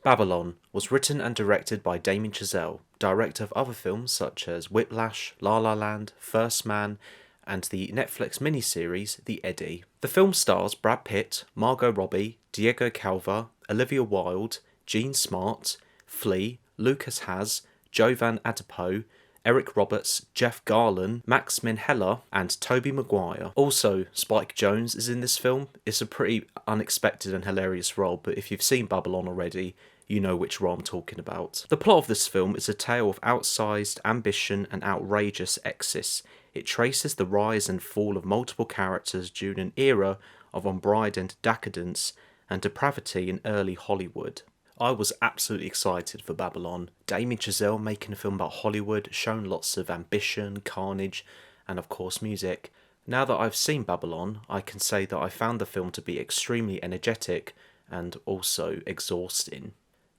Babylon was written and directed by Damien Chazelle, director of other films such as Whiplash, La La Land, First Man, and the Netflix miniseries The Eddy. The film stars Brad Pitt, Margot Robbie, Diego Calva, Olivia Wilde, Jean Smart, Flea, Lucas Haas, Jovan Adepo, Eric Roberts, Jeff Garlin, Max Minghella, and Tobey Maguire. Also, Spike Jonze is in this film. It's a pretty unexpected and hilarious role, but if you've seen Babylon already, you know which role I'm talking about. The plot of this film is a tale of outsized ambition and outrageous excess. It traces the rise and fall of multiple characters during an era of unbridled decadence and depravity in early Hollywood. I was absolutely excited for Babylon. Damien Chazelle making a film about Hollywood, showing lots of ambition, carnage, and of course music. Now that I've seen Babylon, I can say that I found the film to be extremely energetic and also exhausting.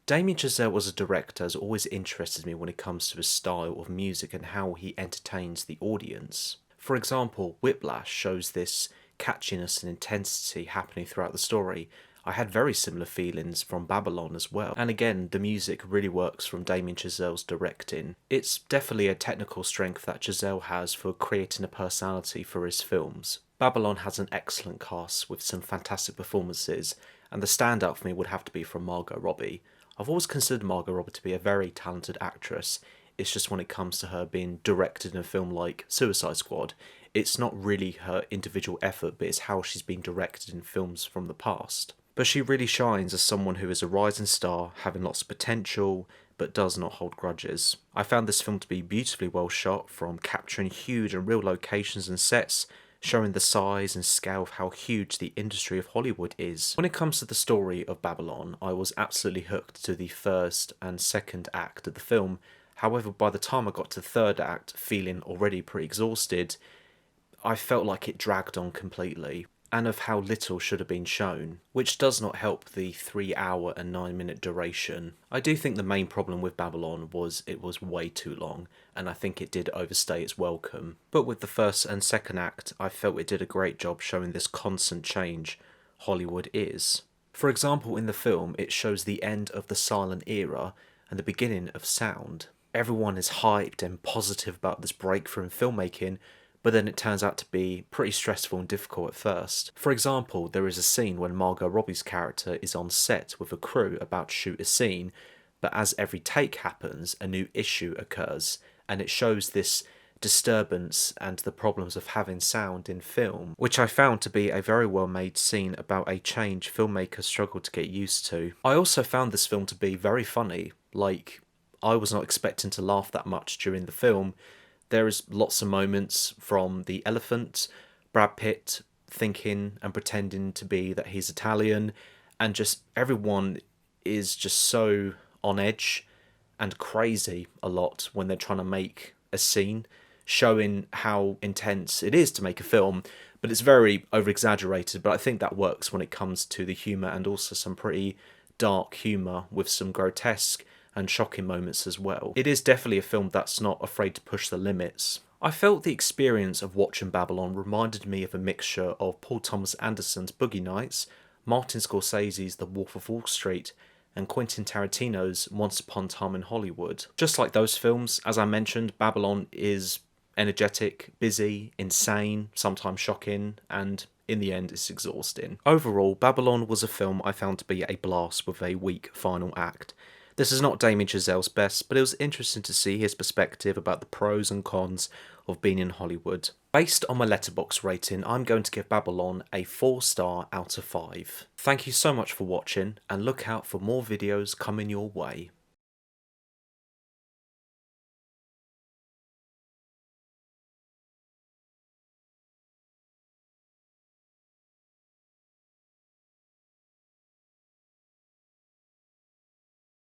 Damien Chazelle as a director has always interested me when it comes to his style of music and how he entertains the audience. For example, Whiplash shows this catchiness and intensity happening throughout the story. I had very similar feelings from Babylon as well. And again, the music really works from Damien Chazelle's directing. It's definitely a technical strength that Chazelle has for creating a personality for his films. Babylon has an excellent cast with some fantastic performances, and the standout for me would have to be from Margot Robbie. I've always considered Margot Robbie to be a very talented actress. It's just when it comes to her being directed in a film like Suicide Squad, it's not really her individual effort, but it's how she's been directed in films from the past. But she really shines as someone who is a rising star, having lots of potential, but does not hold grudges. I found this film to be beautifully well shot, from capturing huge and real locations and sets, showing the size and scale of how huge the industry of Hollywood is. When it comes to the story of Babylon, I was absolutely hooked to the first and second act of the film. However, by the time I got to the third act, feeling already pretty exhausted, I felt like it dragged on completely, and of how little should have been shown, which does not help the 3 hour and 9 minute duration. I do think the main problem with Babylon was it was way too long, and I think it did overstay its welcome. But with the first and second act, I felt it did a great job showing this constant change Hollywood is. For example, in the film, it shows the end of the silent era and the beginning of sound. Everyone is hyped and positive about this breakthrough in filmmaking, but then it turns out to be pretty stressful and difficult at first. For example, there is a scene when Margot Robbie's character is on set with a crew about to shoot a scene, but as every take happens, a new issue occurs, and it shows this disturbance and the problems of having sound in film, which I found to be a very well made scene about a change filmmakers struggle to get used to. I also found this film to be very funny. I was not expecting to laugh that much during the film. There is lots of moments from the elephant, Brad Pitt thinking and pretending to be that he's Italian, and just everyone is just so on edge and crazy a lot when they're trying to make a scene, showing how intense it is to make a film, but it's very over-exaggerated, but I think that works when it comes to the humour, and also some pretty dark humour with some grotesque and shocking moments as well. It is definitely a film that's not afraid to push the limits. I felt the experience of watching Babylon reminded me of a mixture of Paul Thomas Anderson's Boogie Nights, Martin Scorsese's The Wolf of Wall Street, and Quentin Tarantino's Once Upon a Time in Hollywood. Just like those films, as I mentioned, Babylon is energetic, busy, insane, sometimes shocking, and in the end it's exhausting. Overall, Babylon was a film I found to be a blast with a weak final act. This is not Damien Chazelle's best, but it was interesting to see his perspective about the pros and cons of being in Hollywood. Based on my Letterboxd rating, I'm going to give Babylon a 4-star out of 5. Thank you so much for watching, and look out for more videos coming your way.